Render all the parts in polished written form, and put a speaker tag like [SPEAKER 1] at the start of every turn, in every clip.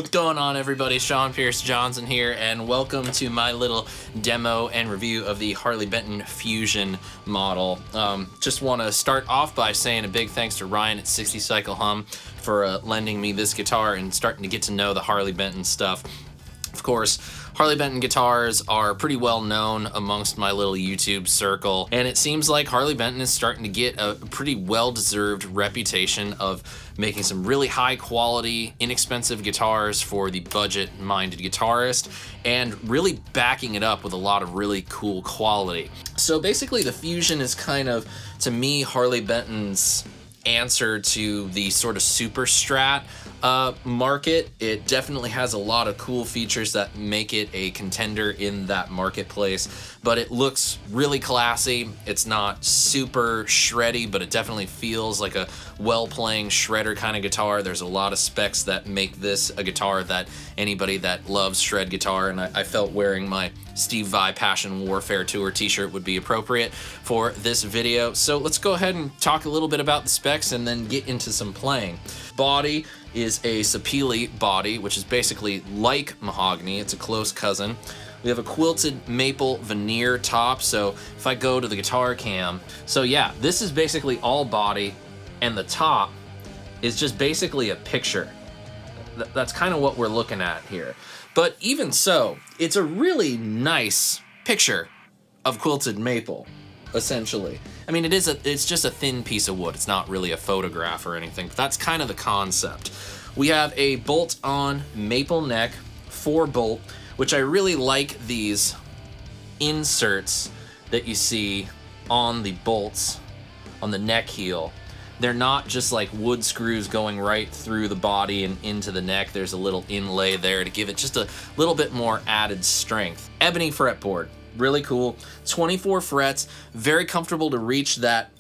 [SPEAKER 1] What's going on, everybody? SeanPierceJohnson here, and welcome to my little demo and review of the Harley Benton Fusion model. Just want to start off by saying a big thanks to Ryan at 60 Cycle Hum for lending me this guitar and starting to get to know the Harley Benton stuff. Of course, Harley Benton guitars are pretty well known amongst my little YouTube circle, and it seems like Harley Benton is starting to get a pretty well-deserved reputation of making some really high-quality, inexpensive guitars for the budget-minded guitarist, and really backing it up with a lot of really cool quality. So basically, the Fusion is kind of, to me, Harley Benton's answer to the sort of super strat market. It definitely has a lot of cool features that make it a contender in that marketplace, but it looks really classy. It's not super shreddy, but it definitely feels like a well-playing shredder kind of guitar. There's a lot of specs that make this a guitar that anybody that loves shred guitar, and I felt wearing my Steve Vai Passion Warfare Tour t-shirt would be appropriate for this video. So let's go ahead and talk a little bit about the specs and then get into some playing. Body is a Sapele body, which is basically like mahogany. It's a close cousin. We have a quilted maple veneer top. So if I go to the guitar cam, so yeah, this is basically all body, and the top is just basically a picture. That's kind of what we're looking at here. But even so, it's a really nice picture of quilted maple, essentially. I mean, it's just a thin piece of wood. It's not really a photograph or anything, but that's kind of the concept. We have a bolt-on maple neck, 4-bolt, which I really like these inserts that you see on the bolts on the neck heel. They're not just like wood screws going right through the body and into the neck. There's a little inlay there to give it just a little bit more added strength. Ebony fretboard, really cool. 24 frets, very comfortable to reach that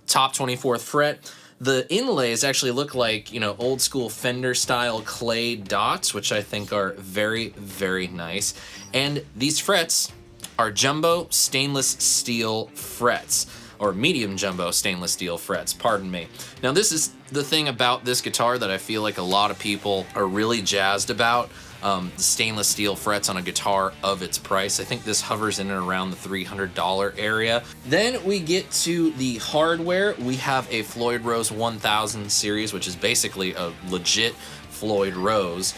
[SPEAKER 1] top 24th fret. The inlays actually look like, you know, old school Fender style clay dots, which I think are very, very nice. And these frets are jumbo stainless steel frets, or medium jumbo stainless steel frets, pardon me. Now this is the thing about this guitar that I feel like a lot of people are really jazzed about, the stainless steel frets on a guitar of its price. I think this hovers in and around the $300 area. Then we get to the hardware. We have a Floyd Rose 1000 series, which is basically a legit Floyd Rose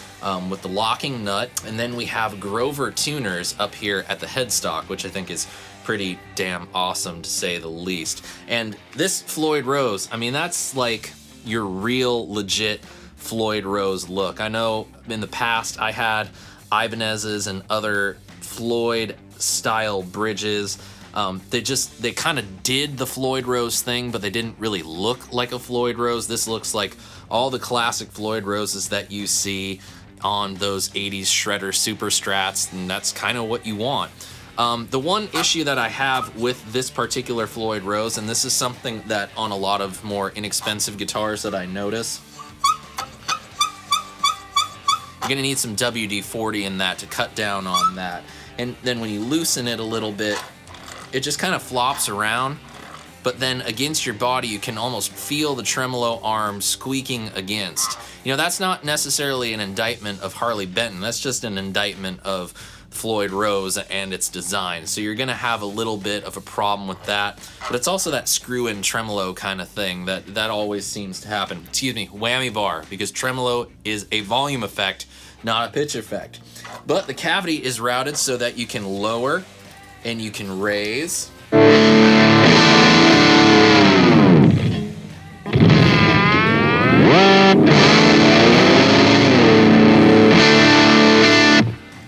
[SPEAKER 1] with the locking nut. And then we have Grover tuners up here at the headstock, which I think is pretty damn awesome to say the least. And this Floyd Rose, I mean, that's like your real legit Floyd Rose look. I know in the past I had Ibanez's and other Floyd style bridges. They kind of did the Floyd Rose thing, but they didn't really look like a Floyd Rose. This looks like all the classic Floyd Roses that you see on those 80s shredder super strats, and that's kind of what you want. The one issue that I have with this particular Floyd Rose, and this is something that on a lot of more inexpensive guitars that I notice, you're gonna need some WD-40 in that to cut down on that. And then when you loosen it a little bit, it just kind of flops around, but then against your body, you can almost feel the tremolo arm squeaking against. You know, that's not necessarily an indictment of Harley Benton, that's just an indictment of Floyd Rose and its design. So you're gonna have a little bit of a problem with that, but it's also that screw-in tremolo kind of thing that always seems to happen. Excuse me, whammy bar, because tremolo is a volume effect, not a pitch effect. But the cavity is routed so that you can lower and you can raise.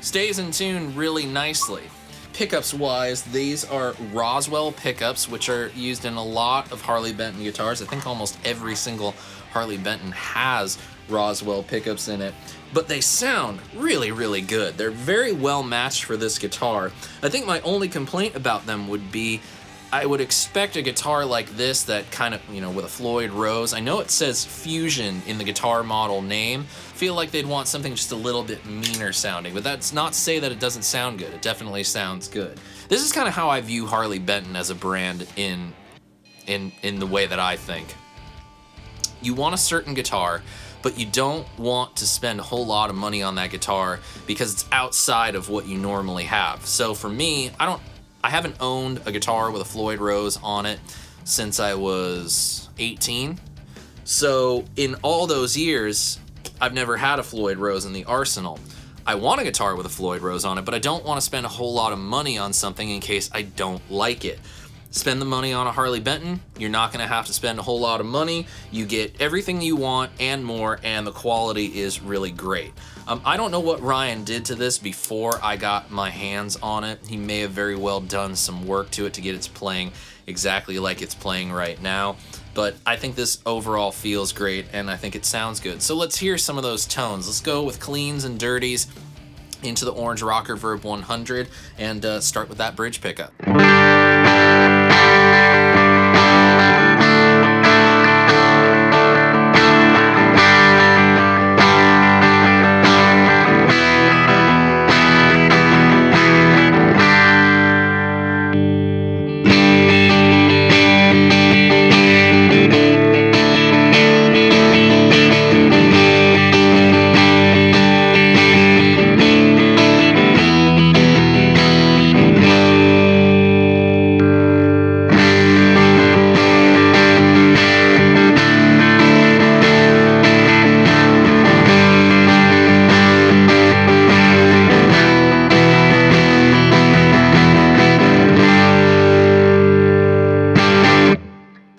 [SPEAKER 1] Stays in tune really nicely. Pickups wise, these are Roswell pickups, which are used in a lot of Harley Benton guitars. I think almost every single Harley Benton has Roswell pickups in it, but they sound really, really good. They're very well matched for this guitar. I think my only complaint about them would be I would expect a guitar like this that kind of, you know, with a Floyd Rose. I know it says Fusion in the guitar model name. Feel like they'd want something just a little bit meaner sounding, but that's not to say that it doesn't sound good. It definitely sounds good. This is kind of how I view Harley Benton as a brand in the way that I think. You want a certain guitar but you don't want to spend a whole lot of money on that guitar because it's outside of what you normally have. So for me, I haven't owned a guitar with a Floyd Rose on it since I was 18. So in all those years, I've never had a Floyd Rose in the arsenal. I want a guitar with a Floyd Rose on it, but I don't want to spend a whole lot of money on something in case I don't like it. Spend the money on a Harley Benton, you're not going to have to spend a whole lot of money. You get everything you want and more, and the quality is really great. I don't know what Ryan did to this before I got my hands on it. He may have very well done some work to it to get it playing exactly like it's playing right now. But I think this overall feels great, and I think it sounds good. So let's hear some of those tones. Let's go with cleans and dirties into the orange rocker verb 100 and start with that bridge pickup.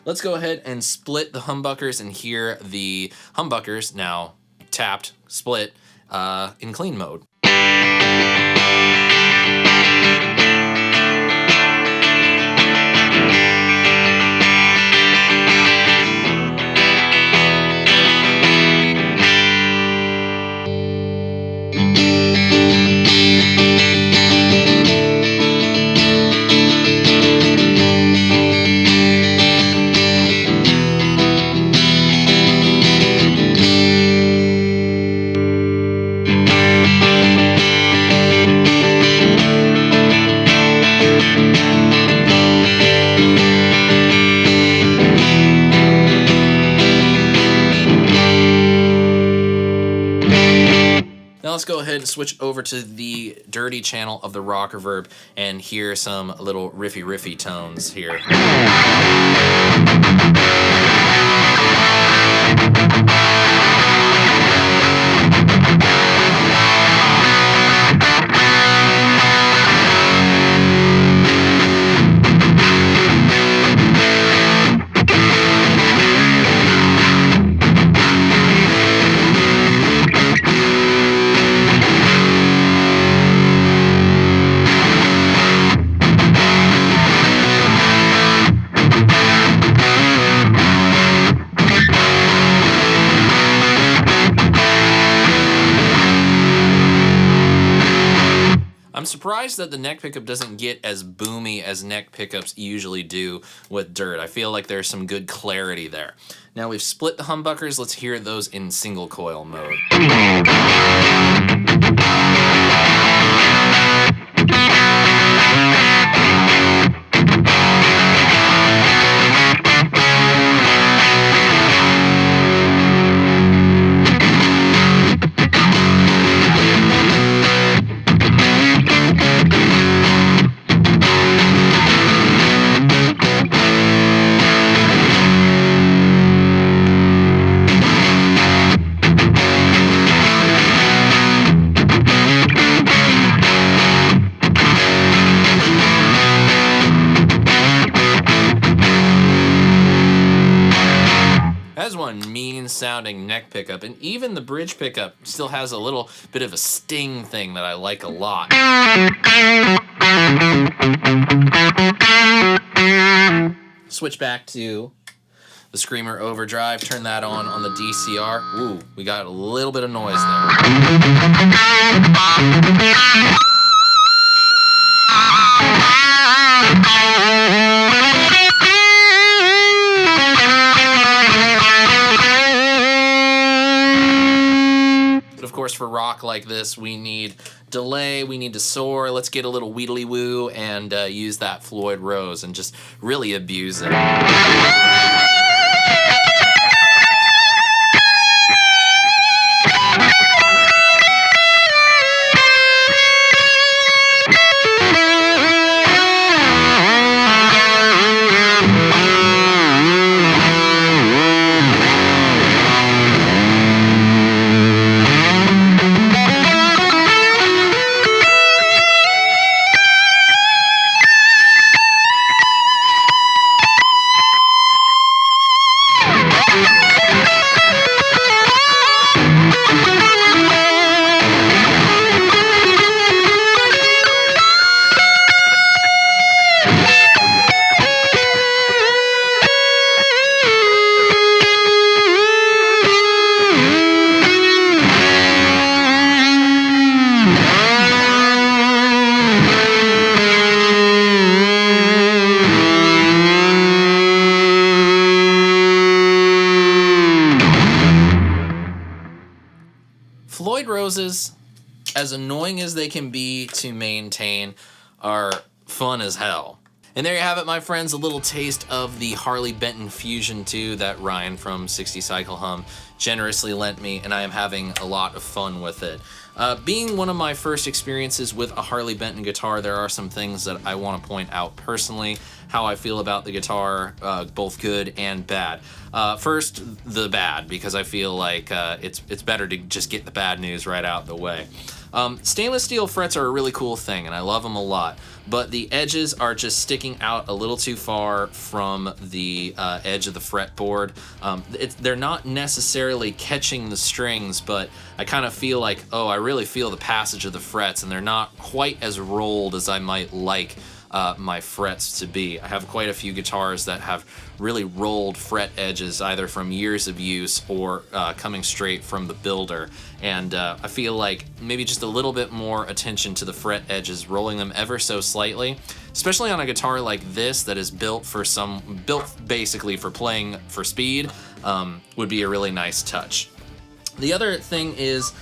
[SPEAKER 1] Let's go ahead and split the humbuckers and hear the humbuckers, now tapped, split, in clean mode. Now let's go ahead and switch over to the dirty channel of the rocker verb and hear some little riffy tones here. I'm surprised that the neck pickup doesn't get as boomy as neck pickups usually do with dirt. I feel like there's some good clarity there. Now we've split the humbuckers, let's hear those in single coil mode. That's one mean sounding neck pickup, and even the bridge pickup still has a little bit of a sting thing that I like a lot. Switch back to the Screamer Overdrive, turn that on the DCR. Ooh, we got a little bit of noise there. Of course, for rock like this, we need delay, we need to soar. Let's get a little wheedly woo and use that Floyd Rose and just really abuse it. as annoying as they can be to maintain, are fun as hell. And there you have it, my friends, a little taste of the Harley Benton Fusion 2 that Ryan from 60 Cycle Hum generously lent me, and I am having a lot of fun with it. Being one of my first experiences with a Harley Benton guitar, there are some things that I want to point out personally, how I feel about the guitar, both good and bad. First, the bad, because I feel like it's better to just get the bad news right out the way. Stainless steel frets are a really cool thing, and I love them a lot, but the edges are just sticking out a little too far from the edge of the fretboard. They're not necessarily catching the strings, but I kind of feel like, oh, I really feel the passage of the frets, and they're not quite as rolled as I might like my frets to be. I have quite a few guitars that have really rolled fret edges, either from years of use or coming straight from the builder, and I feel like maybe just a little bit more attention to the fret edges, rolling them ever so slightly, especially on a guitar like this that is built basically for playing for speed, would be a really nice touch. The other thing is,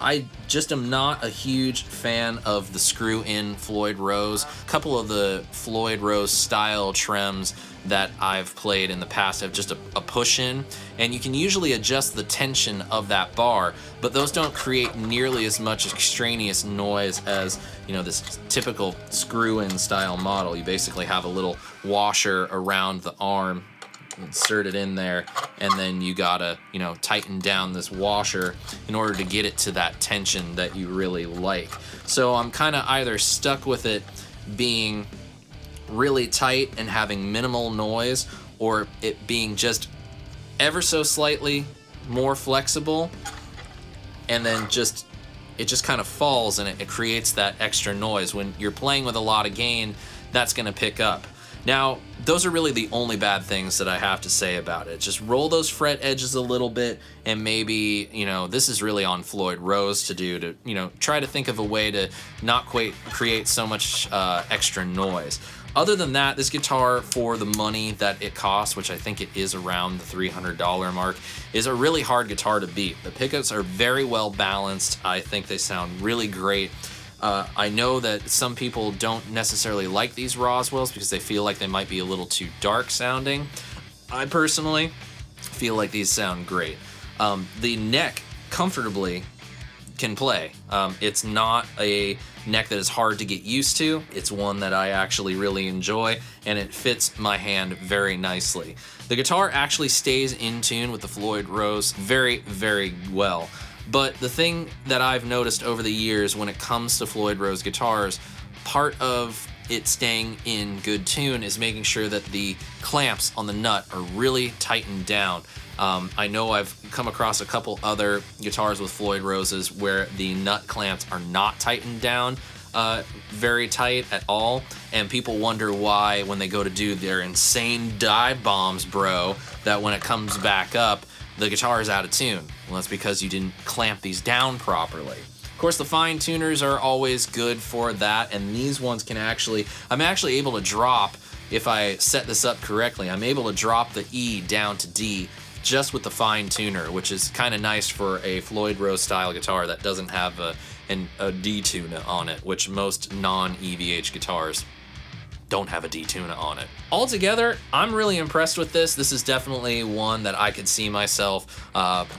[SPEAKER 1] I just am not a huge fan of the screw-in Floyd Rose. A couple of the Floyd Rose style trims that I've played in the past have just a push-in, and you can usually adjust the tension of that bar, but those don't create nearly as much extraneous noise as, you know, this typical screw-in style model. You basically have a little washer around the arm, insert it in there, and then you gotta, you know, tighten down this washer in order to get it to that tension that you really like. So I'm kind of either stuck with it being really tight and having minimal noise, or it being just ever so slightly more flexible, and then it just kind of falls, and it creates that extra noise. When you're playing with a lot of gain, that's gonna pick up. Now, those are really the only bad things that I have to say about it. Just roll those fret edges a little bit, and maybe, you know, this is really on Floyd Rose to do, to, you know, try to think of a way to not quite create so much extra noise. Other than that, this guitar, for the money that it costs, which I think it is around the $300 mark, is a really hard guitar to beat. The pickups are very well balanced. I think they sound really great. I know that some people don't necessarily like these Roswells because they feel like they might be a little too dark sounding. I personally feel like these sound great. The neck comfortably can play. It's not a neck that is hard to get used to. It's one that I actually really enjoy, and it fits my hand very nicely. The guitar actually stays in tune with the Floyd Rose very, very well. But the thing that I've noticed over the years when it comes to Floyd Rose guitars, part of it staying in good tune is making sure that the clamps on the nut are really tightened down. I know I've come across a couple other guitars with Floyd Roses where the nut clamps are not tightened down very tight at all, and people wonder why when they go to do their insane dive bombs, bro, that when it comes back up, the guitar is out of tune. Well, that's because you didn't clamp these down properly. Of course, the fine tuners are always good for that, and these ones can I'm actually able to drop, if I set this up correctly, I'm able to drop the E down to D just with the fine tuner, which is kind of nice for a Floyd Rose style guitar that doesn't have a D tune on it, which most non-EVH guitars don't have a D tune on it. Altogether, I'm really impressed with this. This is definitely one that I could see myself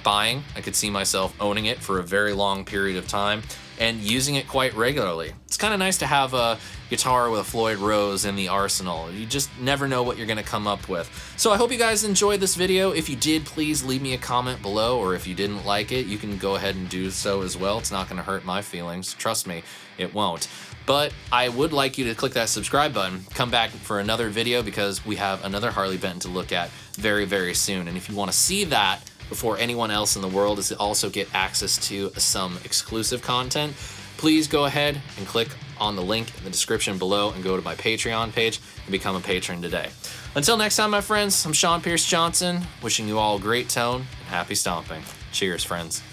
[SPEAKER 1] buying. I could see myself owning it for a very long period of time and using it quite regularly. It's kind of nice to have a guitar with a Floyd Rose in the arsenal. You just never know what you're gonna come up with. So I hope you guys enjoyed this video. If you did, please leave me a comment below, or if you didn't like it, you can go ahead and do so as well. It's not gonna hurt my feelings. Trust me, it won't. But I would like you to click that subscribe button, come back for another video, because we have another Harley Benton to look at very, very soon. And if you want to see that before anyone else in the world, is to also get access to some exclusive content, please go ahead and click on the link in the description below and go to my Patreon page and become a patron today. Until next time, my friends, I'm Sean Pierce Johnson, wishing you all a great tone and happy stomping. Cheers, friends.